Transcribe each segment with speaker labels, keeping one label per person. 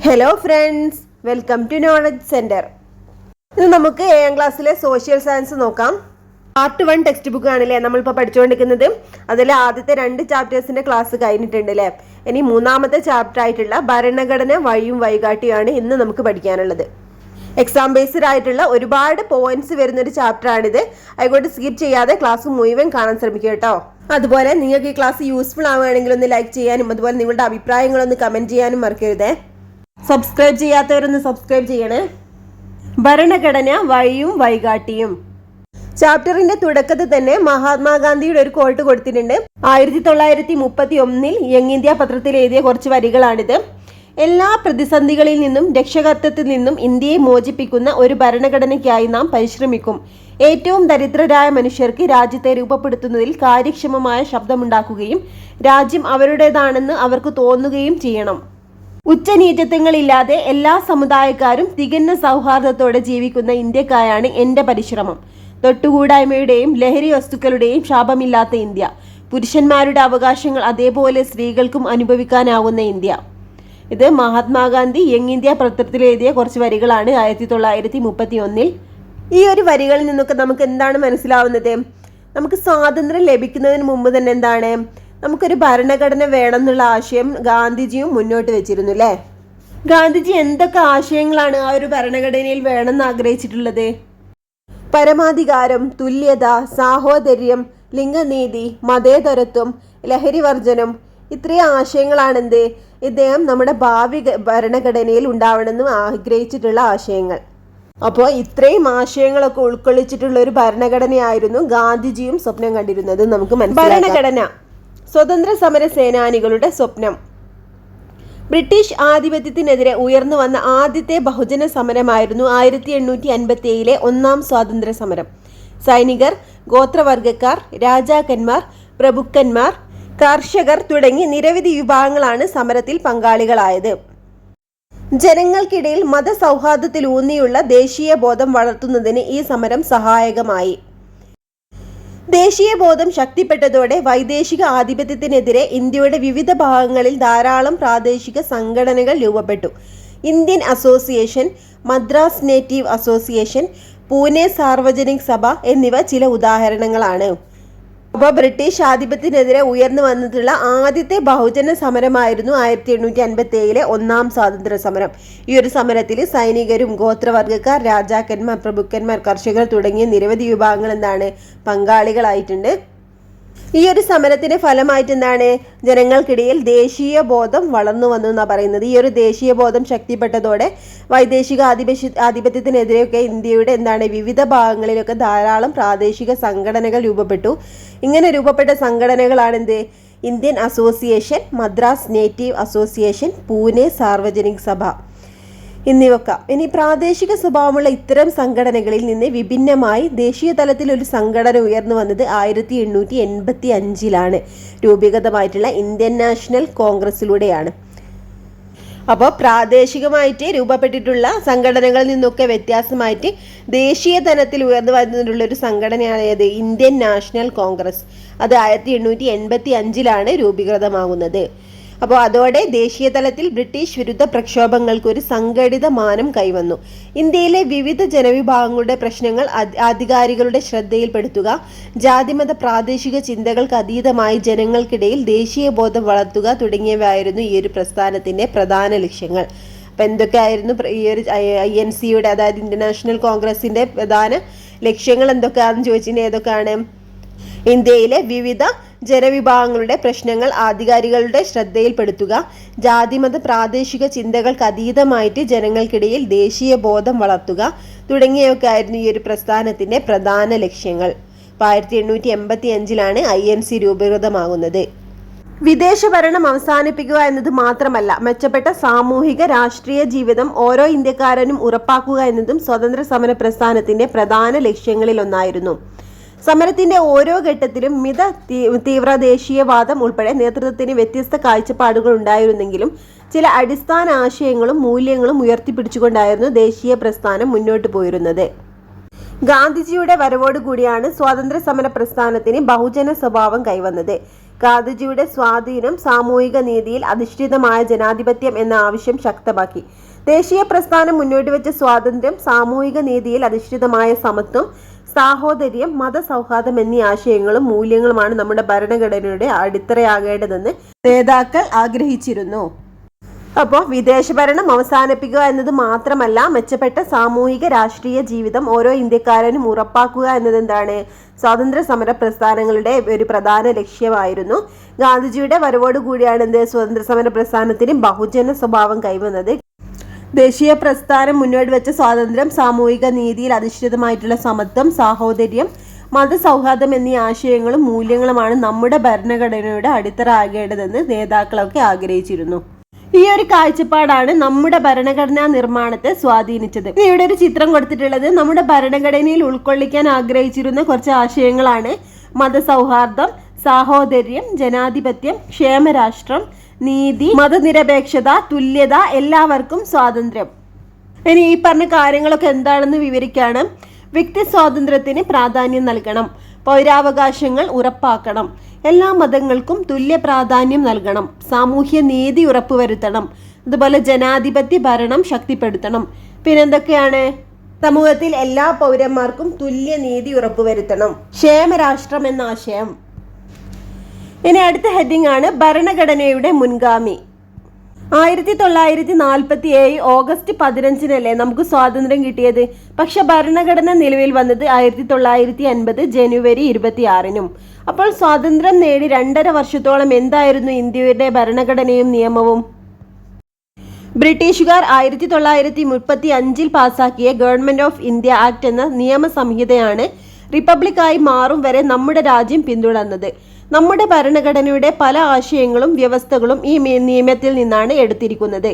Speaker 1: Hello friends, welcome to knowledge centre. ഇന്ന് നമുക്ക് 7ാം ക്ലാസ്സിലെ സോഷ്യൽ സയൻസ് നോക്കാം. പാർട്ട് 1 ടെക്സ്റ്റ് ബുക്ക് ആണല്ലേ നമ്മളിപ്പോൾ പഠിച്ചുകൊണ്ടിരിക്കുന്നത്. അതിൽ ആദ്യത്തെ 2 ചാപ്റ്റേഴ്സിന്റെ ക്ലാസ് കഴിഞ്ഞിട്ടുണ്ട് അല്ലേ. ഇനി 3ാമത്തെ ചാപ്റ്റർ ആയിട്ടുള്ള ഭരണഘടന വഴിയും വഴികാട്ടിയാണ് ഇന്ന് നമുക്ക് പഠിക്കാനുള്ളത്. എക്സാം ബേസ്ഡ് ആയിട്ടുള്ള ഒരുപാട് പോയിന്റ്സ് വരുന്നൊരു ചാപ്റ്റർ ആണിത്. അതുകൊണ്ട് സ്കിപ്പ് ചെയ്യാതെ ക്ലാസ് മുഴുവൻ കാണാൻ ശ്രമിക്കുക കേട്ടോ. അതുപോലെ നിങ്ങൾക്ക് ഈ ക്ലാസ് യൂസ്ഫുൾ ആവുകയാണെങ്കിൽ ഒന്ന് ലൈക്ക് ചെയ്യാനും അതുപോലെ നിങ്ങളുടെ അഭിപ്രായങ്ങളൊന്ന് കമന്റ് ചെയ്യാനും മറക്കരുതേ. സബ്സ്ക്രൈബ് ചെയ്യാത്തവരൊന്ന് സബ്സ്ക്രൈബ് ചെയ്യണേ. ഭരണഘടന വഴിയും വഴികാട്ടിയും ചാപ്റ്ററിന്റെ തുടക്കത്തിൽ തന്നെ മഹാത്മാഗാന്ധിയുടെ ഒരു കോട്ട് കൊടുത്തിട്ടുണ്ട്. 1931 യങ് ഇന്ത്യ പത്രത്തിൽ എഴുതിയ കുറച്ച് വരികളാണിത്. എല്ലാ പ്രതിസന്ധികളിൽ നിന്നും രക്ഷകർത്തത്തിൽ നിന്നും ഇന്ത്യയെ മോചിപ്പിക്കുന്ന ഒരു ഭരണഘടനയ്ക്കായി നാം പരിശ്രമിക്കും. ഏറ്റവും ദരിദ്രരായ മനുഷ്യർക്ക് രാജ്യത്തെ രൂപപ്പെടുത്തുന്നതിൽ കാര്യക്ഷമമായ ശബ്ദമുണ്ടാക്കുകയും രാജ്യം അവരുടേതാണെന്ന് അവർക്ക് തോന്നുകയും ചെയ്യണം. ഉച്ചനീചത്വങ്ങളില്ലാതെ എല്ലാ സമുദായക്കാരും തികഞ്ഞ സൗഹാർദ്ദത്തോടെ ജീവിക്കുന്ന ഇന്ത്യക്കായാണ് എൻ്റെ പരിശ്രമം. തൊട്ടുകൂടായ്മയുടെയും ലഹരി വസ്തുക്കളുടെയും ശാപമില്ലാത്ത ഇന്ത്യ. പുരുഷന്മാരുടെ അവകാശങ്ങൾ അതേപോലെ സ്ത്രീകൾക്കും അനുഭവിക്കാനാവുന്ന ഇന്ത്യ. ഇത് മഹാത്മാഗാന്ധി യങ് ഇന്ത്യ പത്രത്തിൽ എഴുതിയ കുറച്ച് വരികളാണ് 1931. ഈ ഒരു വരികളിൽ നിന്നൊക്കെ നമുക്ക് എന്താണ് മനസ്സിലാവുന്നത്? നമുക്ക് സ്വാതന്ത്ര്യം ലഭിക്കുന്നതിന് മുമ്പ് തന്നെ എന്താണ്, നമുക്കൊരു ഭരണഘടന വേണം എന്നുള്ള ആശയം ഗാന്ധിജിയും മുന്നോട്ട് വെച്ചിരുന്നു അല്ലേ. ഗാന്ധിജി എന്തൊക്കെ ആശയങ്ങളാണ് ആ ഒരു ഭരണഘടനയിൽ വേണമെന്ന് ആഗ്രഹിച്ചിട്ടുള്ളത്? പരമാധികാരം, തുല്യത, സാഹോദര്യം, ലിംഗനീതി, മതേതരത്വം, ലഹരിവർജനം, ഇത്രയും ആശയങ്ങളാണ് ഇദ്ദേഹം നമ്മുടെ ഭാവി ഭരണഘടനയിൽ ഉണ്ടാവണമെന്ന് ആഗ്രഹിച്ചിട്ടുള്ള ആശയങ്ങൾ. അപ്പോൾ ഇത്രയും ആശയങ്ങളൊക്കെ ഉൾക്കൊള്ളിച്ചിട്ടുള്ള ഒരു ഭരണഘടനയായിരുന്നു ഗാന്ധിജിയും സ്വപ്നം കണ്ടിരുന്നത്. നമുക്ക് ഭരണഘടന സ്വതന്ത്ര സമര സേനാനികളുടെ സ്വപ്നം. ബ്രിട്ടീഷ് ആധിപത്യത്തിനെതിരെ ഉയർന്നു വന്ന ആദ്യത്തെ ബഹുജന സമരമായിരുന്നു 1857 1ാം സ്വാതന്ത്ര്യ സമരം. സൈനികർ, ഗോത്രവർഗക്കാർ, രാജാക്കന്മാർ, പ്രഭുക്കന്മാർ, കർഷകർ തുടങ്ങി നിരവധി വിഭാഗങ്ങളാണ് സമരത്തിൽ പങ്കാളികളായത്. ജനങ്ങൾക്കിടയിൽ മതസൗഹാർദ്ദത്തിലൂന്നിയുള്ള ദേശീയ ബോധം വളർത്തുന്നതിന് ഈ സമരം സഹായകമായി. ദേശീയ ബോധം ശക്തിപ്പെട്ടതോടെ വൈദേശിക ആധിപത്യത്തിനെതിരെ ഇന്ത്യയുടെ വിവിധ ഭാഗങ്ങളിൽ ധാരാളം പ്രാദേശിക സംഘടനകൾ രൂപപ്പെട്ടു. Indian association, Madras native association, Pune Sarvajanik സഭ എന്നിവ ചില ഉദാഹരണങ്ങളാണ്. അപ്പോൾ ബ്രിട്ടീഷ് ആധിപത്യത്തിനെതിരെ ഉയർന്നു വന്നിട്ടുള്ള ആദ്യത്തെ ബഹുജന സമരമായിരുന്നു 1857 1ാം സ്വാതന്ത്ര്യ സമരം. ഈ ഒരു സമരത്തിൽ സൈനികരും, ഗോത്രവർഗക്കാർ, രാജാക്കന്മാർ, പ്രഭുക്കന്മാർ, കർഷകർ തുടങ്ങിയ നിരവധി വിഭാഗങ്ങൾ പങ്കാളികളായിട്ടുണ്ട്. ഈ ഒരു സമരത്തിന്റെ ഫലമായിട്ട് ജനങ്ങൾക്കിടയിൽ ദേശീയ ബോധം വളർന്നു വന്നു എന്നാണ് പറയുന്നത്. ഈ ഒരു ദേശീയ ബോധം ശക്തിപ്പെട്ടതോടെ വൈദേശിക ആധിപത്യത്തിനെതിരെയൊക്കെ ഇന്ത്യയുടെ വിവിധ ഭാഗങ്ങളിലൊക്കെ ധാരാളം പ്രാദേശിക സംഘടനകൾ രൂപപ്പെട്ടു. ഇങ്ങനെ രൂപപ്പെട്ട സംഘടനകളാണ് Indian association, Madras native association, Pune Sarvajanik Sabha എന്നിവയൊക്കെ. ഇനി പ്രാദേശിക സ്വഭാവമുള്ള ഇത്തരം സംഘടനകളിൽ നിന്ന് വിഭിന്നമായി ദേശീയ തലത്തിൽ ഒരു സംഘടന ഉയർന്നു വന്നത് 1885 രൂപീകൃതമായിട്ടുള്ള ഇന്ത്യൻ നാഷണൽ കോൺഗ്രസിലൂടെയാണ്. അപ്പോൾ പ്രാദേശികമായിട്ട് രൂപപ്പെട്ടിട്ടുള്ള സംഘടനകളിൽ നിന്നൊക്കെ വ്യത്യാസമായിട്ട് ദേശീയ തലത്തിൽ ഉയർന്നു വന്നിട്ടുള്ള ഒരു സംഘടനയാണ് ഇന്ത്യൻ നാഷണൽ കോൺഗ്രസ്. അത് 1885 രൂപീകൃതമാകുന്നത്. അപ്പോൾ അതോടെ ദേശീയ തലത്തിൽ ബ്രിട്ടീഷ് വിരുദ്ധ പ്രക്ഷോഭങ്ങൾക്ക് ഒരു സംഘടിത മാനം കൈവന്നു. ഇന്ത്യയിലെ വിവിധ ജനവിഭാഗങ്ങളുടെ പ്രശ്നങ്ങൾ അധികാരികളുടെ ശ്രദ്ധയിൽപ്പെടുത്തുക, ജാതിമത പ്രാദേശിക ചിന്തകൾക്ക് അതീതമായി ജനങ്ങൾക്കിടയിൽ ദേശീയ ബോധം വളർത്തുക തുടങ്ങിയവയായിരുന്നു ഈ ഒരു പ്രസ്ഥാനത്തിന്റെ പ്രധാന ലക്ഷ്യങ്ങൾ. അപ്പം എന്തൊക്കെയായിരുന്നു ഈ ഒരു INCയുടെ അതായത് ഇന്റർനാഷണൽ കോൺഗ്രസിന്റെ പ്രധാന ലക്ഷ്യങ്ങൾ എന്തൊക്കെയാണെന്ന് ചോദിച്ചിട്ടുണ്ടെങ്കിൽ ഏതൊക്കെയാണ്? ഇന്ത്യയിലെ വിവിധ ജനവിഭാഗങ്ങളുടെ പ്രശ്നങ്ങൾ അധികാരികളുടെ ശ്രദ്ധയിൽപ്പെടുത്തുക, ജാതിമത പ്രാദേശിക ചിന്തകൾക്ക് അതീതമായിട്ട് ജനങ്ങൾക്കിടയിൽ ദേശീയ ബോധം വളർത്തുക തുടങ്ങിയവയൊക്കെ ആയിരുന്നു ഈ ഒരു പ്രസ്ഥാനത്തിന്റെ പ്രധാന ലക്ഷ്യങ്ങൾ. 1885 INC രൂപീകൃതമാകുന്നത്. വിദേശ ഭരണം അവസാനിപ്പിക്കുക എന്നത് മാത്രമല്ല, മെച്ചപ്പെട്ട സാമൂഹിക രാഷ്ട്രീയ ജീവിതം ഓരോ ഇന്ത്യക്കാരനും ഉറപ്പാക്കുക എന്നതും സ്വതന്ത്ര സമര പ്രസ്ഥാനത്തിന്റെ പ്രധാന ലക്ഷ്യങ്ങളിൽ ഒന്നായിരുന്നു. സമരത്തിന്റെ ഓരോ ഘട്ടത്തിലും തീവ്ര ദേശീയവാദം ഉൾപ്പെടെ നേതൃത്വത്തിന് വ്യത്യസ്ത കാഴ്ചപ്പാടുകൾ ഉണ്ടായിരുന്നെങ്കിലും ചില അടിസ്ഥാന ആശയങ്ങളും മൂല്യങ്ങളും ഉയർത്തിപ്പിടിച്ചുകൊണ്ടായിരുന്നു ദേശീയ പ്രസ്ഥാനം മുന്നോട്ട് പോയിരുന്നത്. ഗാന്ധിജിയുടെ വരവോടുകൂടിയാണ് സ്വാതന്ത്ര്യ സമര പ്രസ്ഥാനത്തിന് ബഹുജന സ്വഭാവം കൈവന്നത്. ഗാന്ധിജിയുടെ സ്വാധീനം സാമൂഹിക നീതിയിൽ അധിഷ്ഠിതമായ ജനാധിപത്യം എന്ന ആവശ്യം ശക്തമാക്കി. ദേശീയ പ്രസ്ഥാനം മുന്നോട്ട് വെച്ച സ്വാതന്ത്ര്യം, സാമൂഹിക നീതിയിൽ അധിഷ്ഠിതമായ സമത്വം, സാഹോദര്യം, മതസൗഹാർദ്ദം എന്നീ ആശയങ്ങളും മൂല്യങ്ങളുമാണ് നമ്മുടെ ഭരണഘടനയുടെ അടിത്തറയാകേണ്ടതെന്ന് നേതാക്കൾ ആഗ്രഹിച്ചിരുന്നു. അപ്പോൾ വിദേശ ഭരണം അവസാനിപ്പിക്കുക എന്നത് മാത്രമല്ല, മെച്ചപ്പെട്ട സാമൂഹിക രാഷ്ട്രീയ ജീവിതം ഓരോ ഇന്ത്യക്കാരനും ഉറപ്പാക്കുക എന്നത് എന്താണ്, സ്വാതന്ത്ര്യ സമര പ്രസ്ഥാനങ്ങളുടെ ഒരു പ്രധാന ലക്ഷ്യമായിരുന്നു. ഗാന്ധിജിയുടെ വരവോടുകൂടിയാണ് സ്വാതന്ത്ര്യ സമര പ്രസ്ഥാനത്തിന് ബഹുജന സ്വഭാവം കൈവന്നത്. ദേശീയ പ്രസ്ഥാനം മുന്നോട്ട് വെച്ച സ്വാതന്ത്ര്യം, സാമൂഹിക നീതിയിൽ അധിഷ്ഠിതമായിട്ടുള്ള സമത്വം, സാഹോദര്യം, മതസൗഹാർദ്ദം എന്നീ ആശയങ്ങളും മൂല്യങ്ങളുമാണ് നമ്മുടെ ഭരണഘടനയുടെ അടിത്തറ ആകേണ്ടതെന്ന് നേതാക്കളൊക്കെ ആഗ്രഹിച്ചിരുന്നു. ഈ ഒരു കാഴ്ചപ്പാടാണ് നമ്മുടെ ഭരണഘടനാ നിർമ്മാണത്തെ സ്വാധീനിച്ചത്. ഇവിടെ ഒരു ചിത്രം കൊടുത്തിട്ടുള്ളത് നമ്മുടെ ഭരണഘടനയിൽ ഉൾക്കൊള്ളിക്കാൻ ആഗ്രഹിച്ചിരുന്ന കുറച്ച് ആശയങ്ങളാണ്. മതസൗഹാർദ്ദം, സാഹോദര്യം, ജനാധിപത്യം, ക്ഷേമരാഷ്ട്രം, നീതി, മതനിരപേക്ഷത, തുല്യത, എല്ലാവർക്കും സ്വാതന്ത്ര്യം. ഇനി ഈ പറഞ്ഞ കാര്യങ്ങളൊക്കെ എന്താണെന്ന് വിവരിക്കാണ്. വ്യക്തി സ്വാതന്ത്ര്യത്തിന് പ്രാധാന്യം നൽകണം, പൗരാവകാശങ്ങൾ ഉറപ്പാക്കണം, എല്ലാ മതങ്ങൾക്കും തുല്യ പ്രാധാന്യം നൽകണം, സാമൂഹ്യ നീതി ഉറപ്പുവരുത്തണം, അതുപോലെ ജനാധിപത്യ ഭരണം ശക്തിപ്പെടുത്തണം. പിന്നെന്തൊക്കെയാണ്? സമൂഹത്തിൽ എല്ലാ പൗരന്മാർക്കും തുല്യ നീതി ഉറപ്പുവരുത്തണം, ക്ഷേമരാഷ്ട്രം എന്ന ആശയം. ഇനി അടുത്ത ഹെഡിങ് ആണ് ഭരണഘടനയുടെ മുൻഗാമി. 1947 ഓഗസ്റ്റ് 15 നമുക്ക് സ്വാതന്ത്ര്യം കിട്ടിയത്. പക്ഷെ ഭരണഘടന നിലവിൽ വന്നത് 1950 ജനുവരി 26. അപ്പോൾ സ്വാതന്ത്ര്യം നേടി 2.5 വർഷത്തോളം എന്തായിരുന്നു ഇന്ത്യയുടെ ഭരണഘടനയും നിയമവും? ബ്രിട്ടീഷുകാർ 1935 പാസാക്കിയ ഗവൺമെന്റ് ഓഫ് ഇന്ത്യ ആക്ട് എന്ന നിയമസംഹിതയാണ് റിപ്പബ്ലിക്കായി മാറും വരെ നമ്മുടെ രാജ്യം പിന്തുടർന്നത്. നമ്മുടെ ഭരണഘടനയുടെ പല ആശയങ്ങളും വ്യവസ്ഥകളും ഈ നിയമത്തിൽ നിന്നാണ് എടുത്തിരിക്കുന്നത്.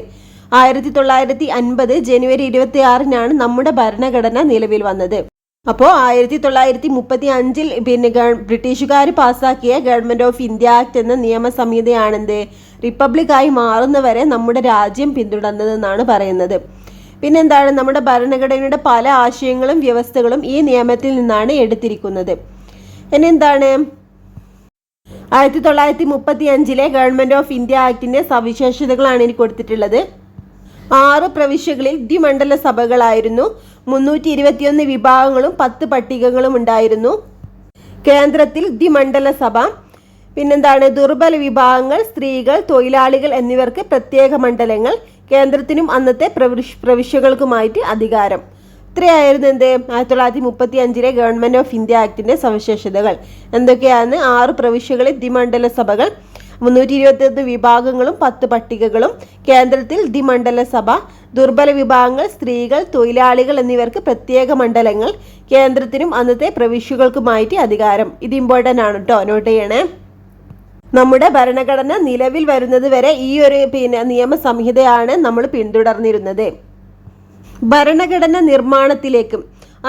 Speaker 1: 1950 ജനുവരി 26 നമ്മുടെ ഭരണഘടന നിലവിൽ വന്നത്. അപ്പോൾ 1935 ബ്രിട്ടീഷുകാർ പാസാക്കിയ ഗവൺമെന്റ് ഓഫ് ഇന്ത്യ ആക്ട് എന്ന നിയമസംഹിതയാണെന്ത് റിപ്പബ്ലിക്കായി മാറുന്നവരെ നമ്മുടെ രാജ്യം പിന്തുടർന്നതെന്നാണ് പറയുന്നത്. പിന്നെന്താണ്? നമ്മുടെ ഭരണഘടനയുടെ പല ആശയങ്ങളും വ്യവസ്ഥകളും ഈ നിയമത്തിൽ നിന്നാണ് എടുത്തിരിക്കുന്നത്. ഇനി എന്താണ്? 1935 ഗവൺമെന്റ് ഓഫ് ഇന്ത്യ ആക്ടിന്റെ സവിശേഷതകളാണ് ഇനി കൊടുത്തിട്ടുള്ളത്. 6 പ്രവിശ്യകളിൽ ദ്വിമണ്ഡല സഭകളായിരുന്നു. 321 വിഭാഗങ്ങളും 10 പട്ടികകളും ഉണ്ടായിരുന്നു. കേന്ദ്രത്തിൽ ദ്വിമണ്ഡല സഭ. പിന്നെന്താണ്? ദുർബല വിഭാഗങ്ങൾ, സ്ത്രീകൾ, തൊഴിലാളികൾ എന്നിവർക്ക് പ്രത്യേക മണ്ഡലങ്ങൾ. കേന്ദ്രത്തിനും അന്നത്തെ പ്രവിശ്യകൾക്കുമായിട്ട് അധികാരം. ഇത്രയായിരുന്നു 1935 ഗവൺമെന്റ് ഓഫ് ഇന്ത്യ ആക്ടിന്റെ സവിശേഷതകൾ. എന്തൊക്കെയാണ്? 6 പ്രവിശ്യകളിൽ ദ്വിമണ്ഡല സഭകൾ, 321 വിഭാഗങ്ങളും 10 പട്ടികകളും, കേന്ദ്രത്തിൽ ദ്വിമണ്ഡല സഭ, ദുർബല വിഭാഗങ്ങൾ, സ്ത്രീകൾ, തൊഴിലാളികൾ എന്നിവർക്ക് പ്രത്യേക മണ്ഡലങ്ങൾ, കേന്ദ്രത്തിനും അന്നത്തെ പ്രവിശ്യകൾക്കുമായിട്ട് അധികാരം. ഇത് ഇമ്പോർട്ടൻ്റ് ആണ് കേട്ടോ, നോട്ട് ചെയ്യണേ. നമ്മുടെ ഭരണഘടന നിലവിൽ വരുന്നത് വരെ ഈ ഒരു നിയമസംഹിതയാണ് നമ്മൾ പിന്തുടർന്നിരുന്നത്. ഭരണഘടന നിർമ്മാണത്തിലേക്കും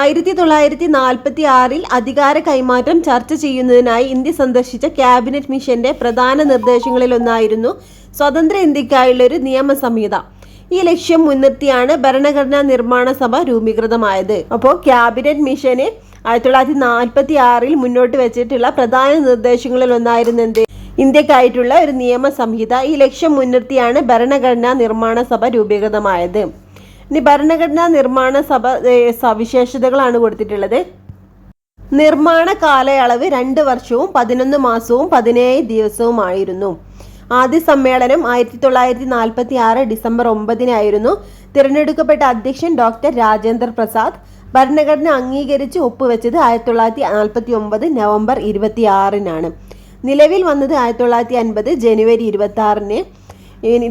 Speaker 1: 1946 അധികാര കൈമാറ്റം ചർച്ച ചെയ്യുന്നതിനായി ഇന്ത്യ സന്ദർശിച്ച ക്യാബിനറ്റ് മിഷന്റെ പ്രധാന നിർദ്ദേശങ്ങളിലൊന്നായിരുന്നു സ്വതന്ത്ര ഇന്ത്യക്കായുള്ള ഒരു നിയമസംഹിത. ഈ ലക്ഷ്യം മുൻനിർത്തിയാണ് ഭരണഘടനാ നിർമ്മാണ സഭ രൂപീകൃതമായത്. അപ്പോൾ ക്യാബിനറ്റ് മിഷന് 1946 മുന്നോട്ട് വെച്ചിട്ടുള്ള പ്രധാന നിർദ്ദേശങ്ങളിൽ ഒന്നായിരുന്നു ഇന്ത്യക്കായിട്ടുള്ള ഒരു നിയമസംഹിത. ഈ ലക്ഷ്യം മുൻനിർത്തിയാണ് ഭരണഘടനാ നിർമ്മാണ സഭ രൂപീകൃതമായത്. ഇനി ഭരണഘടനാ നിർമ്മാണ സഭ സവിശേഷതകളാണ് കൊടുത്തിട്ടുള്ളത്. നിർമ്മാണ കാലയളവ് 2 വർഷവും 11 മാസവും 17 ദിവസവുമായിരുന്നു. ആദ്യ സമ്മേളനം 1946 ഡിസംബർ 9 തിരഞ്ഞെടുക്കപ്പെട്ട അധ്യക്ഷൻ ഡോക്ടർ രാജേന്ദ്ര പ്രസാദ്. ഭരണഘടന അംഗീകരിച്ച് ഒപ്പുവെച്ചത് 1949 നവംബർ 26 നിലവിൽ വന്നത് 1950 ജനുവരി 26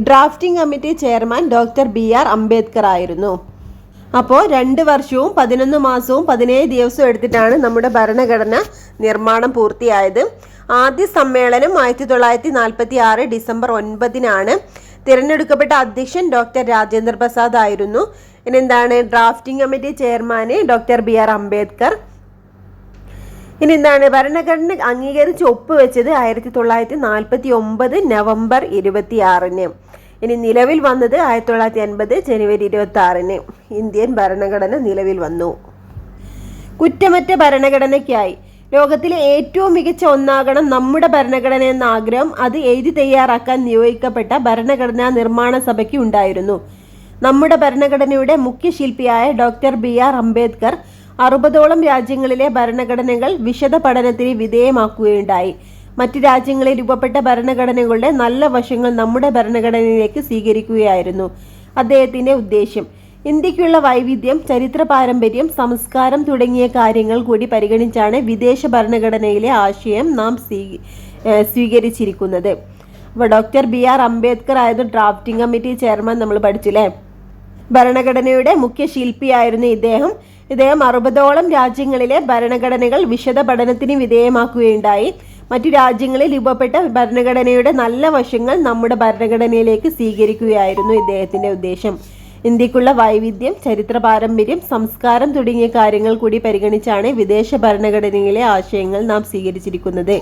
Speaker 1: drafting committee chairman doctor BR Ambedkar ആയിരുന്നു. അപ്പോൾ 2 വർഷവും 11 മാസവും 17 ദിവസവും എടുത്തിട്ടാണ് നമ്മുടെ ഭരണഘടന നിർമ്മാണം പൂർത്തിയായത്. ആദ്യ സമ്മേളനം 1946 ഡിസംബർ 9 തിരഞ്ഞെടുക്കപ്പെട്ട അധ്യക്ഷൻ ഡോക്ടർ രാജേന്ദ്ര പ്രസാദ് ആയിരുന്നു. ഇനി എന്താണ്? Drafting committee chairman doctor BR Ambedkar. ഇനി എന്താണ്? ഭരണഘടന അംഗീകരിച്ച് ഒപ്പുവെച്ചത് 1949 നവംബർ 26 ഇനി നിലവിൽ വന്നത് 1950 ജനുവരി 26 ഇന്ത്യൻ ഭരണഘടന നിലവിൽ വന്നു. കുറ്റമറ്റ ഭരണഘടനയ്ക്കായി ലോകത്തിലെ ഏറ്റവും മികച്ച ഒന്നാകണം നമ്മുടെ ഭരണഘടന എന്ന ആഗ്രഹം അത് എഴുതി തയ്യാറാക്കാൻ നിയോഗിക്കപ്പെട്ട ഭരണഘടനാ നിർമ്മാണ സഭയ്ക്ക് ഉണ്ടായിരുന്നു. നമ്മുടെ ഭരണഘടനയുടെ മുഖ്യ ശില്പിയായ ഡോക്ടർ BR അംബേദ്കർ 60ഓളം രാജ്യങ്ങളിലെ ഭരണഘടനകൾ വിശദ പഠനത്തിന് വിധേയമാക്കുകയുണ്ടായി. മറ്റ് രാജ്യങ്ങളിൽ രൂപപ്പെട്ട ഭരണഘടനകളുടെ നല്ല വശങ്ങൾ നമ്മുടെ ഭരണഘടനയിലേക്ക് സ്വീകരിക്കുകയായിരുന്നു അദ്ദേഹത്തിന്റെ ഉദ്ദേശ്യം. ഇന്ത്യക്കുള്ള വൈവിധ്യം, ചരിത്ര പാരമ്പര്യം, സംസ്കാരം തുടങ്ങിയ കാര്യങ്ങൾ കൂടി പരിഗണിച്ചാണ് വിദേശ ഭരണഘടനയിലെ ആശയം നാം സ്വീകരിച്ചിരിക്കുന്നത്. അപ്പോൾ ഡോക്ടർ BR അംബേദ്കർ ആയിരുന്നു ഡ്രാഫ്റ്റിംഗ് കമ്മിറ്റി ചെയർമാൻ. നമ്മൾ പഠിച്ചില്ലേ? ഭരണഘടനയുടെ മുഖ്യ ശില്പിയായിരുന്നു ഇദ്ദേഹം 60ഓളം രാജ്യങ്ങളിലെ ഭരണഘടനകൾ വിശദ പഠനത്തിന് വിധേയമാക്കുകയുണ്ടായി. മറ്റു രാജ്യങ്ങളിൽ രൂപപ്പെട്ട ഭരണഘടനയുടെ നല്ല വശങ്ങൾ നമ്മുടെ ഭരണഘടനയിലേക്ക് സ്വീകരിക്കുകയായിരുന്നു ഇദ്ദേഹത്തിന്റെ ഉദ്ദേശം. ഇന്ത്യക്കുള്ള വൈവിധ്യം, ചരിത്ര പാരമ്പര്യം, സംസ്കാരം തുടങ്ങിയ കാര്യങ്ങൾ കൂടി പരിഗണിച്ചാണ് വിദേശ ഭരണഘടനയിലെ ആശയങ്ങൾ നാം സ്വീകരിച്ചിരിക്കുന്നത്.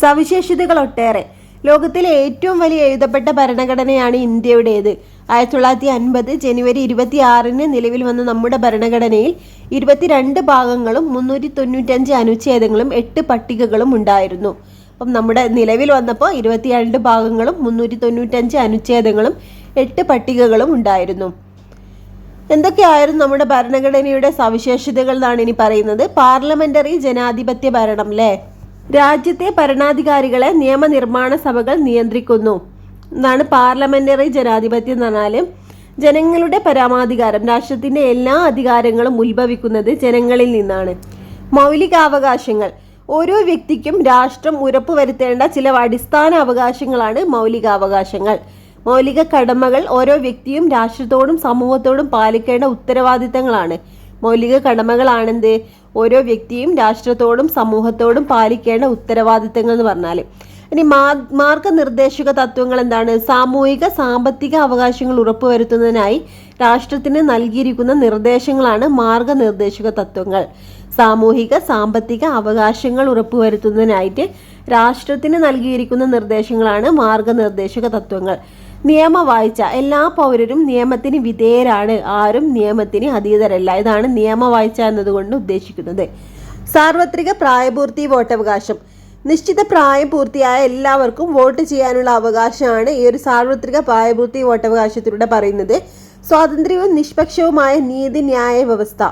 Speaker 1: സവിശേഷതകൾ ഒട്ടേറെ. ലോകത്തിലെ ഏറ്റവും വലിയ എഴുതപ്പെട്ട ഭരണഘടനയാണ് ഇന്ത്യയുടേത്. 1950 ജനുവരി 26 നിലവിൽ വന്ന നമ്മുടെ ഭരണഘടനയിൽ 22 ഭാഗങ്ങളും 395 അനുച്ഛേദങ്ങളും 8 പട്ടികകളും ഉണ്ടായിരുന്നു. അപ്പം നമ്മുടെ നിലവിൽ വന്നപ്പോൾ 22 ഭാഗങ്ങളും 395 അനുച്ഛേദങ്ങളും 8 പട്ടികകളും ഉണ്ടായിരുന്നു. എന്തൊക്കെയായിരുന്നു നമ്മുടെ ഭരണഘടനയുടെ സവിശേഷതകൾ എന്നാണ് ഇനി പറയുന്നത്. പാർലമെന്ററി ജനാധിപത്യ ഭരണം അല്ലേ? രാജ്യത്തെ ഭരണാധികാരികളെ നിയമനിർമ്മാണ സഭകൾ നിയന്ത്രിക്കുന്നു എന്നാണ് പാർലമെന്ററി ജനാധിപത്യം എന്ന് പറഞ്ഞാൽ. ജനങ്ങളുടെ പരമാധികാരം, രാഷ്ട്രത്തിന്റെ എല്ലാ അധികാരങ്ങളും ഉത്ഭവിക്കുന്നത് ജനങ്ങളിൽ നിന്നാണ്. മൗലികാവകാശങ്ങൾ. ഓരോ വ്യക്തിക്കും രാഷ്ട്രം ഉറപ്പുവരുത്തേണ്ട ചില അടിസ്ഥാന അവകാശങ്ങളാണ് മൗലികാവകാശങ്ങൾ. മൗലിക കടമകൾ ഓരോ വ്യക്തിയും രാഷ്ട്രത്തോടും സമൂഹത്തോടും പാലിക്കേണ്ട ഉത്തരവാദിത്തങ്ങളാണ്. മൗലിക കടമകളാണെന്ത്? ഓരോ വ്യക്തിയും രാഷ്ട്രത്തോടും സമൂഹത്തോടും പാലിക്കേണ്ട ഉത്തരവാദിത്തങ്ങൾ എന്ന് പറഞ്ഞാൽ. ഇനി മാർഗനിർദ്ദേശക തത്വങ്ങൾ എന്താണ്? സാമൂഹിക സാമ്പത്തിക അവകാശങ്ങൾ ഉറപ്പുവരുത്തുന്നതിനായി രാഷ്ട്രത്തിന് നൽകിയിരിക്കുന്ന നിർദ്ദേശങ്ങളാണ് മാർഗനിർദ്ദേശക തത്വങ്ങൾ. സാമൂഹിക സാമ്പത്തിക അവകാശങ്ങൾ ഉറപ്പുവരുത്തുന്നതിനായിട്ട് രാഷ്ട്രത്തിന് നൽകിയിരിക്കുന്ന നിർദ്ദേശങ്ങളാണ് മാർഗനിർദ്ദേശക തത്വങ്ങൾ. നിയമവാഴ്ച. എല്ലാ പൗരരും നിയമത്തിന് വിധേയരാണ്, ആരും നിയമത്തിന് അതീതരല്ല. ഇതാണ് നിയമവാഴ്ച എന്നതുകൊണ്ട് ഉദ്ദേശിക്കുന്നത്. സാർവത്രിക പ്രായപൂർത്തി വോട്ടവകാശം. നിശ്ചിത പ്രായം പൂർത്തിയായ എല്ലാവർക്കും വോട്ട് ചെയ്യാനുള്ള അവകാശമാണ് ഈ ഒരു സാർവത്രിക പ്രായപൂർത്തി വോട്ടവകാശത്തിലൂടെ പറയുന്നത്. സ്വാതന്ത്ര്യവും നിഷ്പക്ഷവുമായ നീതിന്യായ വ്യവസ്ഥ.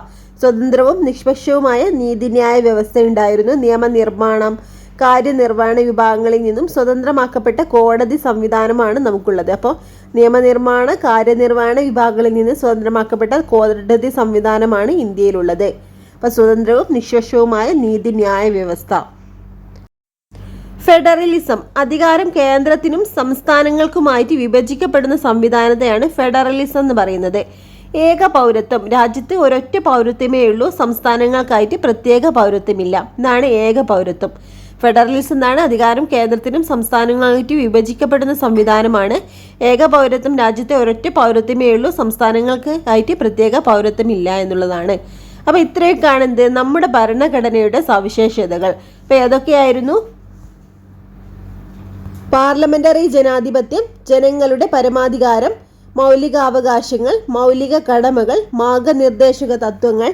Speaker 1: സ്വതന്ത്രവും നിഷ്പക്ഷവുമായ നീതിന്യായ വ്യവസ്ഥ ഉണ്ടായിരുന്നു. നിയമനിർമ്മാണം, കാര്യനിർവഹണ വിഭാഗങ്ങളിൽ നിന്നും സ്വതന്ത്രമാക്കപ്പെട്ട കോടതി സംവിധാനമാണ് നമുക്കുള്ളത്. അപ്പോൾ നിയമനിർമ്മാണ, കാര്യനിർവഹണ വിഭാഗങ്ങളിൽ നിന്ന് സ്വതന്ത്രമാക്കപ്പെട്ട കോടതി സംവിധാനമാണ് ഇന്ത്യയിലുള്ളത്. അപ്പോൾ സ്വതന്ത്രവും നിഷ്പക്ഷവുമായ നീതിന്യായ വ്യവസ്ഥ. ഫെഡറലിസം. അധികാരം കേന്ദ്രത്തിനും സംസ്ഥാനങ്ങൾക്കുമായിട്ട് വിഭജിക്കപ്പെടുന്ന സംവിധാനത്തെയാണ് ഫെഡറലിസം എന്ന് പറയുന്നത്. ഏക പൗരത്വം. രാജ്യത്ത് ഒരൊറ്റ പൗരത്വമേ ഉള്ളൂ, സംസ്ഥാനങ്ങൾക്കായിട്ട് പ്രത്യേക പൗരത്വമില്ല. ഇതാണ് ഏക പൗരത്വം. ഫെഡറലിസം എന്നാണ് അധികാരം കേന്ദ്രത്തിനും സംസ്ഥാനങ്ങളായിട്ട് വിഭജിക്കപ്പെടുന്ന സംവിധാനമാണ്. ഏക പൗരത്വം. രാജ്യത്തെ ഒരൊറ്റ പൗരത്വമേ ഉള്ളൂ, സംസ്ഥാനങ്ങൾക്ക് ആയിട്ട് പ്രത്യേക പൗരത്വമില്ല എന്നുള്ളതാണ്. അപ്പോൾ ഇത്രയൊക്കെയാണ് എന്ത് നമ്മുടെ ഭരണഘടനയുടെ സവിശേഷതകൾ. അപ്പോൾ ഏതൊക്കെയായിരുന്നു? പാർലമെന്ററി ജനാധിപത്യം, ജനങ്ങളുടെ പരമാധികാരം, മൗലികാവകാശങ്ങൾ, മൗലിക കടമകൾ, മാർഗനിർദ്ദേശക തത്വങ്ങൾ,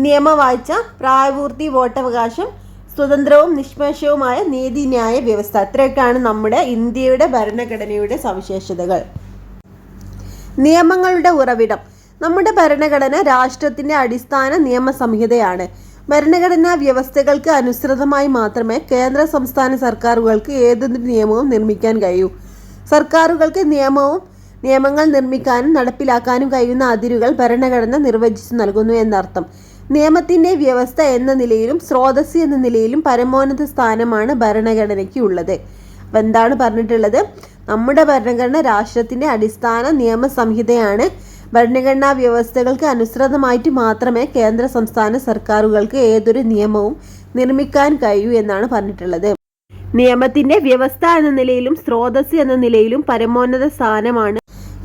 Speaker 1: നിയമവാഴ്ച, പ്രായപൂർത്തി വോട്ടവകാശം, സ്വതന്ത്രവും നിഷ്പക്ഷവുമായ നീതിന്യായ വ്യവസ്ഥ. ഇത്രയൊക്കെയാണ് നമ്മുടെ ഇന്ത്യയുടെ ഭരണഘടനയുടെ സവിശേഷതകൾ. നിയമങ്ങളുടെ ഉറവിടം. നമ്മുടെ ഭരണഘടന രാഷ്ട്രത്തിന്റെ അടിസ്ഥാന നിയമസംഹിതയാണ്. ഭരണഘടനാ വ്യവസ്ഥകൾക്ക് അനുസൃതമായി മാത്രമേ കേന്ദ്ര സംസ്ഥാന സർക്കാരുകൾക്ക് ഏതൊരു നിയമവും നിർമ്മിക്കാൻ കഴിയൂ. സർക്കാരുകൾക്ക് നിയമങ്ങൾ നിർമ്മിക്കാനും നടപ്പിലാക്കാനും കഴിയുന്ന അതിരുകൾ ഭരണഘടന നിർവചിച്ചു നൽകുന്നു എന്നർത്ഥം. നിയമത്തിന്റെ വ്യവസ്ഥ എന്ന നിലയിലും സ്രോതസ് എന്ന നിലയിലും പരമോന്നത സ്ഥാനമാണ് ഭരണഘടനയ്ക്ക് ഉള്ളത്. അപ്പം എന്താണ് പറഞ്ഞിട്ടുള്ളത്? നമ്മുടെ ഭരണഘടന രാഷ്ട്രത്തിന്റെ അടിസ്ഥാന നിയമസംഹിതയാണ്. ഭരണഘടനാ വ്യവസ്ഥകൾക്ക് അനുസൃതമായിട്ട് മാത്രമേ കേന്ദ്ര സംസ്ഥാന സർക്കാരുകൾക്ക് ഏതൊരു നിയമവും നിർമ്മിക്കാൻ കഴിയൂ എന്നാണ് പറഞ്ഞിട്ടുള്ളത്. നിയമത്തിന്റെ വ്യവസ്ഥ എന്ന നിലയിലും സ്രോതസ് എന്ന നിലയിലും പരമോന്നത സ്ഥാനമാണ്.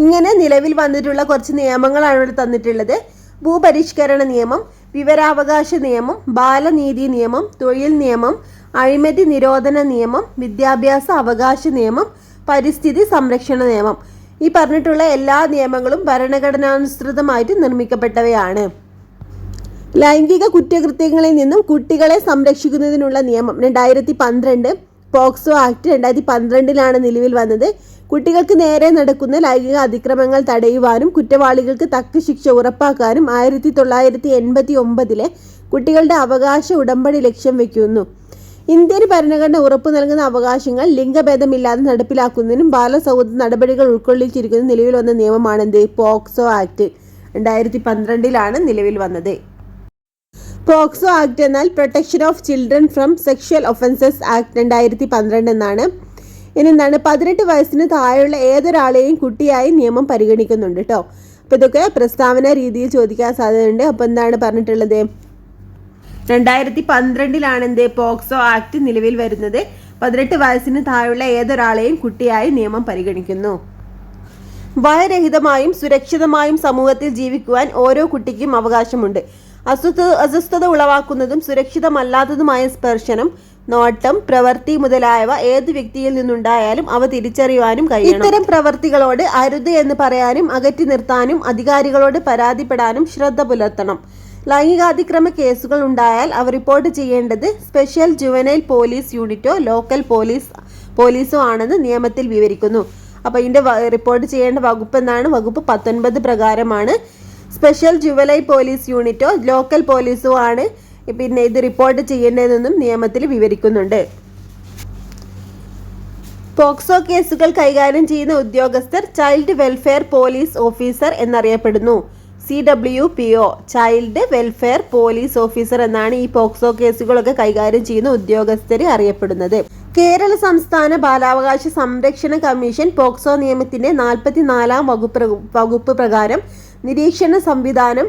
Speaker 1: ഇങ്ങനെ നിലവിൽ വന്നിട്ടുള്ള കുറച്ച് നിയമങ്ങളാണ് ഇവിടെ തന്നിട്ടുള്ളത്. ഭൂപരിഷ്കരണ നിയമം, വിവരാവകാശ നിയമം, ബാലനീതി നിയമം, തൊഴിൽ നിയമം, അഴിമതി നിരോധന നിയമം, വിദ്യാഭ്യാസ അവകാശ നിയമം, പരിസ്ഥിതി സംരക്ഷണ നിയമം. ഈ പറഞ്ഞിട്ടുള്ള എല്ലാ നിയമങ്ങളും ഭരണഘടനാനുസൃതമായിട്ട് നിർമ്മിക്കപ്പെട്ടവയാണ്. ലൈംഗിക കുറ്റകൃത്യങ്ങളിൽ നിന്നും കുട്ടികളെ സംരക്ഷിക്കുന്നതിനുള്ള നിയമം 2012 പോക്സോ ആക്ട് 2012 നിലവിൽ വന്നത്. കുട്ടികൾക്ക് നേരെ നടക്കുന്ന ലൈംഗിക അതിക്രമങ്ങൾ തടയുവാനും കുറ്റവാളികൾക്ക് തക്ക ശിക്ഷ ഉറപ്പാക്കാനും 1989 കുട്ടികളുടെ അവകാശ ഉടമ്പടി ലക്ഷ്യം വയ്ക്കുന്നു. ഇന്ത്യൻ ഭരണഘടന ഉറപ്പു നൽകുന്ന അവകാശങ്ങൾ ലിംഗഭേദമില്ലാതെ നടപ്പിലാക്കുന്നതിനും ബാലസൗഹൃദ നടപടികൾ ഉൾക്കൊള്ളിച്ചിരിക്കുന്ന നിലവിൽ വന്ന നിയമമാണെന്ത്? പോക്സോ ആക്ട് 2012 നിലവിൽ വന്നത്. പോക്സോ ആക്ട് എന്നാൽ protection of children from sexual offences act 2012 എന്നാണ്. ഇനി എന്താണ്? 18 വയസ്സിന് താഴെയുള്ള ഏതൊരാളെയും കുട്ടിയായി നിയമം പരിഗണിക്കുന്നുണ്ട് കേട്ടോ. അപ്പോൾ ഇതൊക്കെ പ്രസ്താവന രീതിയിൽ ചോദിക്കാൻ സാധ്യതയുണ്ട്. അപ്പോൾ എന്താണ് പറഞ്ഞിട്ടുള്ളത്? 2012 എന്ത്? പോക്സോ ആക്ട് നിലവിൽ വരുന്നത്. 18 വയസ്സിന് താഴെയുള്ള ഏതൊരാളെയും കുട്ടിയായി നിയമം പരിഗണിക്കുന്നു. ഭയരഹിതമായും സുരക്ഷിതമായും സമൂഹത്തിൽ ജീവിക്കുവാൻ ഓരോ കുട്ടിക്കും അവകാശമുണ്ട്. അസ്വസ്ഥത ഉളവാക്കുന്നതും സുരക്ഷിതമല്ലാത്തതുമായ സ്പർശനം, നോട്ടം, പ്രവൃത്തി മുതലായവ ഏത് വ്യക്തിയിൽ നിന്നുണ്ടായാലും അവ തിരിച്ചറിയുവാനും കഴിയണം. ഇത്തരം പ്രവൃത്തികളോട് അരുത് എന്ന് പറയാനും അകറ്റി നിർത്താനും അധികാരികളോട് പരാതിപ്പെടാനും ശ്രദ്ധ പുലർത്തണം. ലൈംഗികാതിക്രമ കേസുകൾ ഉണ്ടായാൽ അവ റിപ്പോർട്ട് ചെയ്യേണ്ടത് സ്പെഷ്യൽ ജുവനൈൽ പോലീസ് യൂണിറ്റോ ലോക്കൽ പോലീസോ ആണെന്ന് നിയമത്തിൽ വിവരിക്കുന്നു. അപ്പോൾ ഇതിൻ്റെ റിപ്പോർട്ട് ചെയ്യേണ്ട വകുപ്പ് എന്താണ്? വകുപ്പ് 19 പ്രകാരമാണ്. സ്പെഷ്യൽ ജുവനൈൽ പോലീസ് യൂണിറ്റോ ലോക്കൽ പോലീസോ ആണ് പിന്നെ ഇത് റിപ്പോർട്ട് ചെയ്യേണ്ടതെന്നും നിയമത്തിൽ വിവരിക്കുന്നുണ്ട്. പോക്സോ കേസുകൾ കൈകാര്യം ചെയ്യുന്ന ഉദ്യോഗസ്ഥർ ചൈൽഡ് വെൽഫെയർ പോലീസ് ഓഫീസർ എന്നറിയപ്പെടുന്നു. CWPO child welfare police officer എന്നാണ് ഈ പോക്സോ കേസുകളൊക്കെ കൈകാര്യം ചെയ്യുന്ന ഉദ്യോഗസ്ഥർ അറിയപ്പെടുന്നത്. കേരള സംസ്ഥാന ബാലാവകാശ സംരക്ഷണ കമ്മീഷൻ പോക്സോ നിയമത്തിന്റെ 44 വകുപ്പ് പ്രകാരം നിരീക്ഷണ സംവിധാനം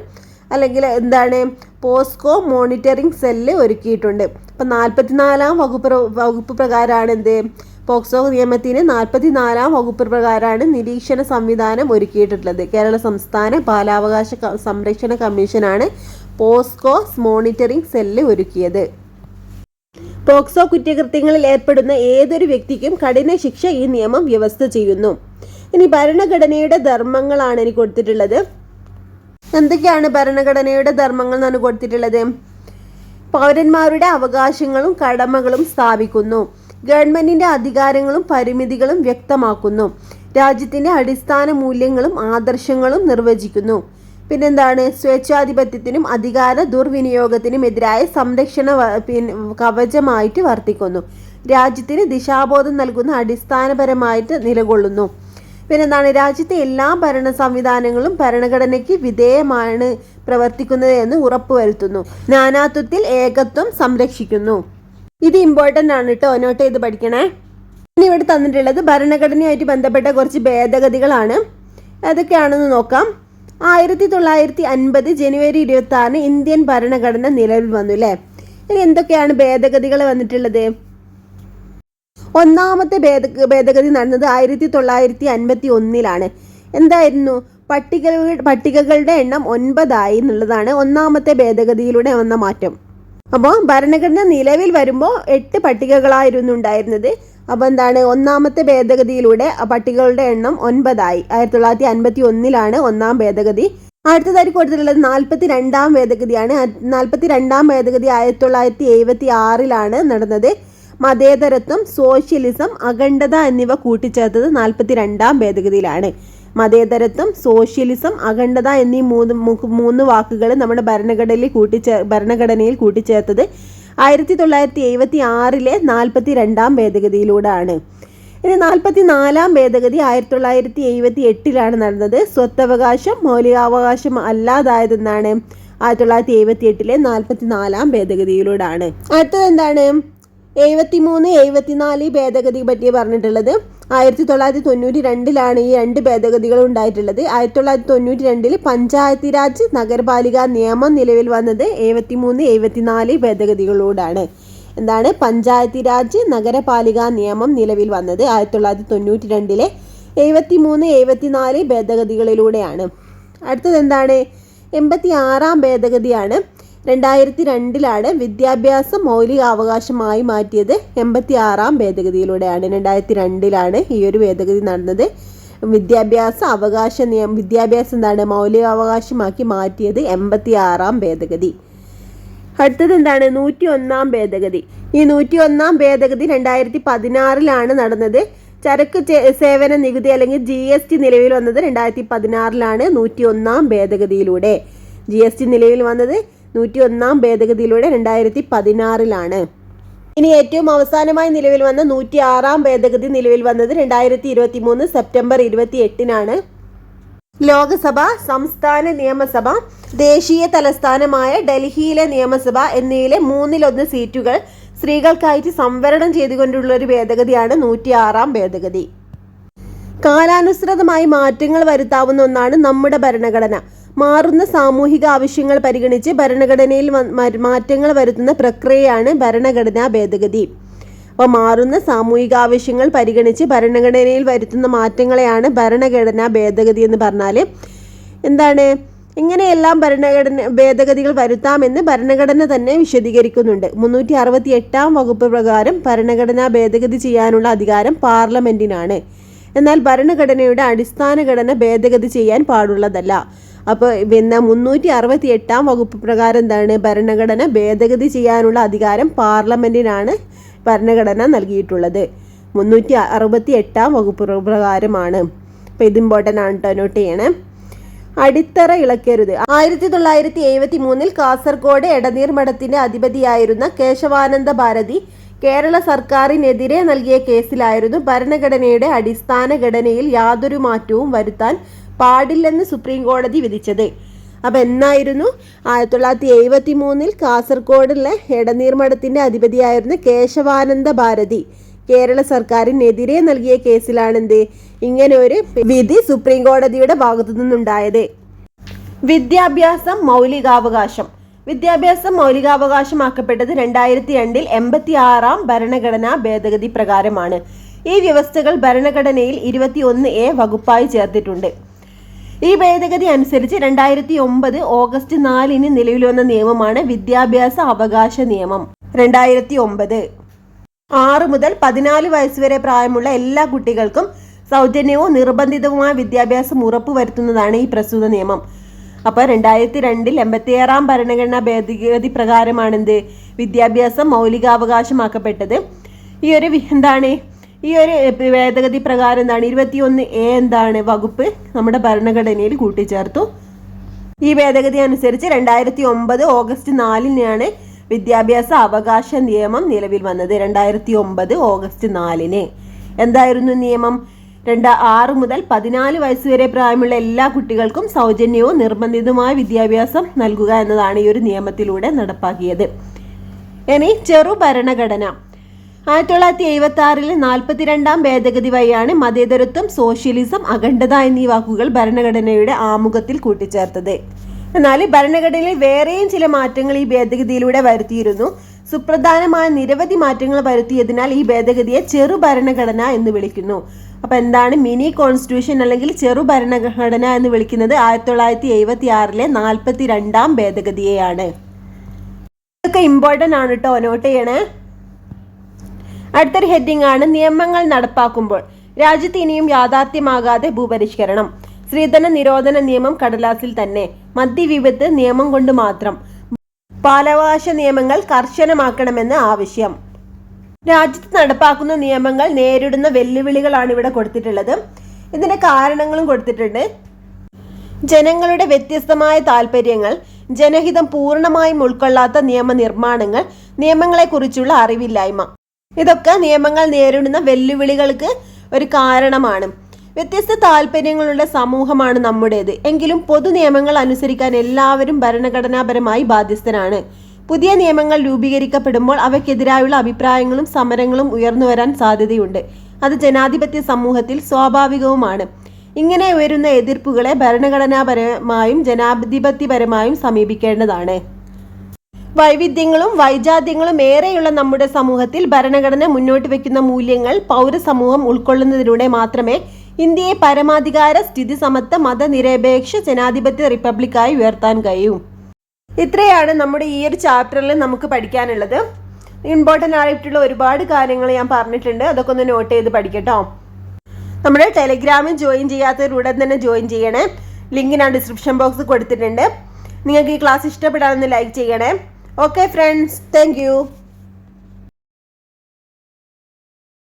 Speaker 1: അല്ലെങ്കിൽ എന്താണ് പോസ്കോ മോണിറ്ററിംഗ് സെല്ല് ഒരുക്കിയിട്ടുണ്ട്. അപ്പം 44 വകുപ്പ് പ്രകാരമാണ് എന്ത്? പോക്സോ നിയമത്തിന് 44 വകുപ്പ് പ്രകാരമാണ് നിരീക്ഷണ സംവിധാനം ഒരുക്കിയിട്ടുള്ളത്. കേരള സംസ്ഥാന ബാലാവകാശ സംരക്ഷണ കമ്മീഷനാണ് പോസ്കോ മോണിറ്ററിംഗ് സെല്ല് ഒരുക്കിയത്. പോക്സോ കുറ്റകൃത്യങ്ങളിൽ ഏർപ്പെടുന്ന ഏതൊരു വ്യക്തിക്കും കഠിന ശിക്ഷ ഈ നിയമം വ്യവസ്ഥ ചെയ്യുന്നു. ഇനി ഭരണഘടനയുടെ ധർമ്മങ്ങളാണ് എനിക്ക് കൊടുത്തിട്ടുള്ളത്. എന്തൊക്കെയാണ് ഭരണഘടനയുടെ ധർമ്മങ്ങൾ എന്നാണ് കൊടുത്തിട്ടുള്ളത്? പൗരന്മാരുടെ അവകാശങ്ങളും കടമകളും സ്ഥാപിക്കുന്നു. ഗവൺമെന്റിന്റെ അധികാരങ്ങളും പരിമിതികളും വ്യക്തമാക്കുന്നു. രാജ്യത്തിന്റെ അടിസ്ഥാന മൂല്യങ്ങളും ആദർശങ്ങളും നിർവചിക്കുന്നു. പിന്നെന്താണ്? സ്വേച്ഛാധിപത്യത്തിനും അധികാര ദുർവിനിയോഗത്തിനും എതിരായ സംരക്ഷണ കവചമായിട്ട് വർത്തിക്കുന്നു. രാജ്യത്തിന് ദിശാബോധം നൽകുന്ന അടിസ്ഥാനപരമായിട്ട് നിലകൊള്ളുന്നു. പിന്നെന്താണ്? രാജ്യത്തെ എല്ലാ ഭരണ സംവിധാനങ്ങളും ഭരണഘടനയ്ക്ക് വിധേയമാണ് പ്രവർത്തിക്കുന്നത് എന്ന് ഉറപ്പുവരുത്തുന്നു. നാനാത്വത്തിൽ ഏകത്വം സംരക്ഷിക്കുന്നു. ഇത് ഇമ്പോർട്ടൻ്റ് ആണ് കേട്ടോ, നോട്ട് ചെയ്ത് പഠിക്കണേ. ഇനി ഇവിടെ തന്നിട്ടുള്ളത് ഭരണഘടനയായിട്ട് ബന്ധപ്പെട്ട കുറച്ച് ഭേദഗതികളാണ്. അതൊക്കെയാണെന്ന് നോക്കാം. 1950 ജനുവരി 26 ഇന്ത്യൻ ഭരണഘടന നിലവിൽ വന്നു അല്ലേ. ഇനി എന്തൊക്കെയാണ് ഭേദഗതികൾ വന്നിട്ടുള്ളത്? ഒന്നാമത്തെ ഭേദഗതി നടന്നത് 1951 എന്തായിരുന്നു? പട്ടികകളുടെ എണ്ണം 9 എന്നുള്ളതാണ് ഒന്നാമത്തെ ഭേദഗതിയിലൂടെ വന്ന മാറ്റം. അപ്പോൾ ഭരണഘടന നിലവിൽ വരുമ്പോൾ 8 പട്ടികകളായിരുന്നു ഉണ്ടായിരുന്നത്. അപ്പോൾ എന്താണ്? ഒന്നാമത്തെ ഭേദഗതിയിലൂടെ പട്ടികകളുടെ എണ്ണം 9 1951 ഒന്നാം ഭേദഗതി. അടുത്തതായി കൊടുത്തിട്ടുള്ളത് 42 ഭേദഗതിയാണ്. 42 ഭേദഗതി 1976 നടന്നത്. മതേതരത്വം, സോഷ്യലിസം, അഖണ്ഡത എന്നിവ കൂട്ടിച്ചേർത്തത് 42 ഭേദഗതിയിലാണ്. മതേതരത്വം, സോഷ്യലിസം, അഖണ്ഡത എന്നീ മൂന്ന് വാക്കുകൾ നമ്മുടെ ഭരണഘടനയിൽ കൂട്ടിച്ചേർത്തത് 1976 42 ഭേദഗതിയിലൂടെയാണ്. ഇനി 44 ഭേദഗതി 1978 നടന്നത്. സ്വത്തവകാശം മൗലികാവകാശം അല്ലാതായതെന്നാണ് 1978 44 ഭേദഗതിയിലൂടെയാണ്. അടുത്തത് എന്താണ്? 73, 74 ഭേദഗതി പറ്റി പറഞ്ഞിട്ടുള്ളത്. 1992 ഈ 2 ഭേദഗതികൾ ഉണ്ടായിട്ടുള്ളത്. 1992 പഞ്ചായത്തി രാജ് നഗരപാലിക നിയമം നിലവിൽ വന്നത് 73, 74 ഭേദഗതികളോടാണ്. എന്താണ്? പഞ്ചായത്തി രാജ് നഗരപാലിക നിയമം നിലവിൽ വന്നത് 1992 73, 74 ഭേദഗതികളിലൂടെയാണ്. അടുത്തത് എന്താണ്? 86 ഭേദഗതിയാണ്. 2002 വിദ്യാഭ്യാസം മൗലികാവകാശമായി മാറ്റിയത് 86 ഭേദഗതിയിലൂടെയാണ്. 2002 ഈ ഒരു ഭേദഗതി നടന്നത്. വിദ്യാഭ്യാസം എന്താണ്? മൗലികാവകാശമാക്കി മാറ്റിയത് 86 ഭേദഗതി. അടുത്തത് എന്താണ്? 101 ഭേദഗതി. ഈ 101 ഭേദഗതി 2016 നടന്നത്. ചരക്ക് സേവന നികുതി അല്ലെങ്കിൽ GST നിലവിൽ വന്നത് 2016 101 ഭേദഗതിയിലൂടെ. GST നിലവിൽ വന്നത് 101 ഭേദഗതിയിലൂടെ 2016 ഇനി ഏറ്റവും അവസാനമായി നിലവിൽ വന്ന 106 ഭേദഗതി നിലവിൽ വന്നത് 2023 സെപ്റ്റംബർ 28 ലോകസഭ, സംസ്ഥാന നിയമസഭ, ദേശീയ തലസ്ഥാനമായ ഡൽഹിയിലെ നിയമസഭ എന്നിവയിലെ 1/3 സീറ്റുകൾ സ്ത്രീകൾക്കായിട്ട് സംവരണം ചെയ്തുകൊണ്ടുള്ള ഒരു ഭേദഗതിയാണ് 106 ഭേദഗതി. കാലാനുസൃതമായി മാറ്റങ്ങൾ വരുത്താവുന്ന ഒന്നാണ് നമ്മുടെ ഭരണഘടന. മാറുന്ന സാമൂഹിക ആവശ്യങ്ങൾ പരിഗണിച്ച് ഭരണഘടനയിൽ മാറ്റങ്ങൾ വരുത്തുന്ന പ്രക്രിയയാണ് ഭരണഘടനാ ഭേദഗതി. അപ്പോൾ മാറുന്ന സാമൂഹിക ആവശ്യങ്ങൾ പരിഗണിച്ച് ഭരണഘടനയിൽ വരുത്തുന്ന മാറ്റങ്ങളെയാണ് ഭരണഘടനാ ഭേദഗതി എന്ന് പറഞ്ഞാൽ. എന്താണ്? ഇങ്ങനെയെല്ലാം ഭേദഗതികൾ വരുത്താമെന്ന് ഭരണഘടന തന്നെ വിശദീകരിക്കുന്നുണ്ട്. 368 വകുപ്പ് പ്രകാരം ഭരണഘടനാ ഭേദഗതി ചെയ്യാനുള്ള അധികാരം പാർലമെന്റിനാണ്. എന്നാൽ ഭരണഘടനയുടെ അടിസ്ഥാന ഘടന ഭേദഗതി ചെയ്യാൻ പാടുള്ളതല്ല. അപ്പോൾ പിന്നെ 368 വകുപ്പ് പ്രകാരം എന്താണ്? ഭരണഘടന ഭേദഗതി ചെയ്യാനുള്ള അധികാരം പാർലമെന്റിനാണ് ഭരണഘടന നൽകിയിട്ടുള്ളത്. 368 വകുപ്പ് പ്രകാരമാണ്. അപ്പോൾ ഇത് ഇമ്പോർട്ടൻ്റ് ആണ് കേട്ടോ, നോട്ട് ചെയ്യണേ. അടിത്തറ ഇളക്കരുത്. 1973 കാസർഗോഡ് എടനീർ മഠത്തിന്റെ അധിപതിയായിരുന്ന കേശവാനന്ദ ഭാരതി കേരള സർക്കാരിനെതിരെ നൽകിയ കേസിലായിരുന്നു ഭരണഘടനയുടെ അടിസ്ഥാന ഘടനയിൽ യാതൊരു മാറ്റവും വരുത്താൻ പാടില്ലെന്ന് സുപ്രീം കോടതി വിധിച്ചത്. അപ്പം എന്നായിരുന്നു? 1973 കാസർഗോഡിലെ എടനീർ മഠത്തിന്റെ അധിപതിയായിരുന്ന കേശവാനന്ദ ഭാരതി കേരള സർക്കാരിനെതിരെ നൽകിയ കേസിലാണ് ഇങ്ങനെ ഒരു വിധി സുപ്രീം കോടതിയുടെ ഭാഗത്തു നിന്നുണ്ടായത്. വിദ്യാഭ്യാസം മൗലികാവകാശം. വിദ്യാഭ്യാസം മൗലികാവകാശമാക്കപ്പെട്ടത് 2002 86 ഭരണഘടനാ ഭേദഗതി പ്രകാരമാണ്. ഈ വ്യവസ്ഥകൾ ഭരണഘടനയിൽ 21A വകുപ്പായി ചേർത്തിട്ടുണ്ട്. ഈ ഭേദഗതി അനുസരിച്ച് 2009 ഓഗസ്റ്റ് 4 നിലവിൽ വന്ന നിയമമാണ് വിദ്യാഭ്യാസ അവകാശ നിയമം 2009. 6 മുതൽ 14 വയസ്സ് വരെ പ്രായമുള്ള എല്ലാ കുട്ടികൾക്കും സൗജന്യവും നിർബന്ധിതവുമായ വിദ്യാഭ്യാസം ഉറപ്പുവരുത്തുന്നതാണ് ഈ പ്രസ്തുത നിയമം. അപ്പോൾ 2002 86 ഭരണഘടനാ ഭേദഗതി പ്രകാരമാണ് വിദ്യാഭ്യാസം മൗലികാവകാശമാക്കപ്പെട്ടത്. ഈ ഒരു ഭേദഗതി പ്രകാരം എന്താണ് 21A വകുപ്പ് നമ്മുടെ ഭരണഘടനയിൽ കൂട്ടിച്ചേർത്തു. ഈ ഭേദഗതി അനുസരിച്ച് 2009 ഓഗസ്റ്റ് 4 വിദ്യാഭ്യാസ അവകാശ നിയമം നിലവിൽ വന്നത്. 2009 ഓഗസ്റ്റ് 4 എന്തായിരുന്നു നിയമം? 6 മുതൽ 14 വയസ്സ് വരെ പ്രായമുള്ള എല്ലാ കുട്ടികൾക്കും സൗജന്യവും നിർബന്ധിതവുമായ വിദ്യാഭ്യാസം നൽകുക എന്നതാണ് ഈ ഒരു നിയമത്തിലൂടെ നടപ്പാക്കിയത്. ഇനി ചെറു ഭരണഘടന. 1976 42 ഭേദഗതി വഴിയാണ് മതേതരത്വം, സോഷ്യലിസം, അഖണ്ഡത എന്നീ വാക്കുകൾ ഭരണഘടനയുടെ ആമുഖത്തിൽ കൂട്ടിച്ചേർത്തത്. എന്നാൽ ഭരണഘടനയിൽ വേറെയും ചില മാറ്റങ്ങൾ ഈ ഭേദഗതിയിലൂടെ വരുത്തിയിരുന്നു. സുപ്രധാനമായ നിരവധി മാറ്റങ്ങൾ വരുത്തിയതിനാൽ ഈ ഭേദഗതിയെ ചെറു ഭരണഘടന എന്ന് വിളിക്കുന്നു. അപ്പൊ എന്താണ് മിനി കോൺസ്റ്റിറ്റ്യൂഷൻ അല്ലെങ്കിൽ ചെറു ഭരണഘടന എന്ന് വിളിക്കുന്നത്? 1976 42 ഭേദഗതിയെയാണ്. ഇതൊക്കെ ഇമ്പോർട്ടൻ്റ് ആണ് കേട്ടോ, നോട്ട് ചെയ്യണേ. അടുത്തൊരു ഹെഡിങ് ആണ് നിയമങ്ങൾ നടപ്പാക്കുമ്പോൾ. രാജ്യത്ത് ഇനിയും യാഥാർത്ഥ്യമാകാതെ ഭൂപരിഷ്കരണം. സ്ത്രീധന നിരോധന നിയമം കടലാസിൽ തന്നെ. മദ്യവിപത്ത് നിയമം കൊണ്ട് മാത്രം. ബാലാവകാശ നിയമങ്ങൾ കർശനമാക്കണമെന്ന് ആവശ്യം. രാജ്യത്ത് നടപ്പാക്കുന്ന നിയമങ്ങൾ നേരിടുന്ന വെല്ലുവിളികളാണ് ഇവിടെ കൊടുത്തിട്ടുള്ളത്. ഇതിന്റെ കാരണങ്ങളും കൊടുത്തിട്ടുണ്ട്. ജനങ്ങളുടെ വ്യത്യസ്തമായ താല്പര്യങ്ങൾ, ജനഹിതം പൂർണ്ണമായും ഉൾക്കൊള്ളാത്ത നിയമനിർമ്മാണങ്ങൾ, നിയമങ്ങളെക്കുറിച്ചുള്ള അറിവില്ലായ്മ, ഇതൊക്കെ നിയമങ്ങൾ നേരിടുന്ന വെല്ലുവിളികൾക്ക് ഒരു കാരണമാണ്. വ്യത്യസ്ത താല്പര്യങ്ങളുള്ള സമൂഹമാണ് നമ്മുടേത്. എങ്കിലും പൊതു നിയമങ്ങൾ അനുസരിക്കാൻ എല്ലാവരും ഭരണഘടനാപരമായി ബാധ്യസ്ഥരാണ്. പുതിയ നിയമങ്ങൾ രൂപീകരിക്കപ്പെടുമ്പോൾ അവയ്ക്കെതിരായുള്ള അഭിപ്രായങ്ങളും സമരങ്ങളും ഉയർന്നു വരാൻ സാധ്യതയുണ്ട്. അത് ജനാധിപത്യ സമൂഹത്തിൽ സ്വാഭാവികവുമാണ്. ഇങ്ങനെ ഉയരുന്ന എതിർപ്പുകളെ ഭരണഘടനാപരമായും ജനാധിപത്യപരമായും സമീപിക്കേണ്ടതാണ്. വൈവിധ്യങ്ങളും വൈജാത്യങ്ങളും ഏറെയുള്ള നമ്മുടെ സമൂഹത്തിൽ ഭരണഘടന മുന്നോട്ട് വയ്ക്കുന്ന മൂല്യങ്ങൾ പൗരസമൂഹം ഉൾക്കൊള്ളുന്നതിലൂടെ മാത്രമേ ഇന്ത്യയെ പരമാധികാര, സ്ഥിതി സമത്വ, മതനിരപേക്ഷ ജനാധിപത്യ റിപ്പബ്ലിക്കായി ഉയർത്താൻ കഴിയൂ. ഇത്രയാണ് നമ്മുടെ ഈ ഒരു ചാപ്റ്ററിൽ നമുക്ക് പഠിക്കാനുള്ളത്. ഇമ്പോർട്ടൻ്റ് ആയിട്ടുള്ള ഒരുപാട് കാര്യങ്ങൾ ഞാൻ പറഞ്ഞിട്ടുണ്ട്. അതൊക്കെ ഒന്ന് നോട്ട് ചെയ്ത് പഠിക്കട്ടോ. നമ്മുടെ ടെലിഗ്രാമിൽ ജോയിൻ ചെയ്യാത്തവരുടൻ തന്നെ ജോയിൻ ചെയ്യണേ. ലിങ്ക് ഞാൻ ഡിസ്ക്രിപ്ഷൻ ബോക്സ് കൊടുത്തിട്ടുണ്ട്. നിങ്ങൾക്ക് ഈ ക്ലാസ് ഇഷ്ടപ്പെടാനൊന്ന് ലൈക്ക് ചെയ്യണേ. Okay friends, thank you.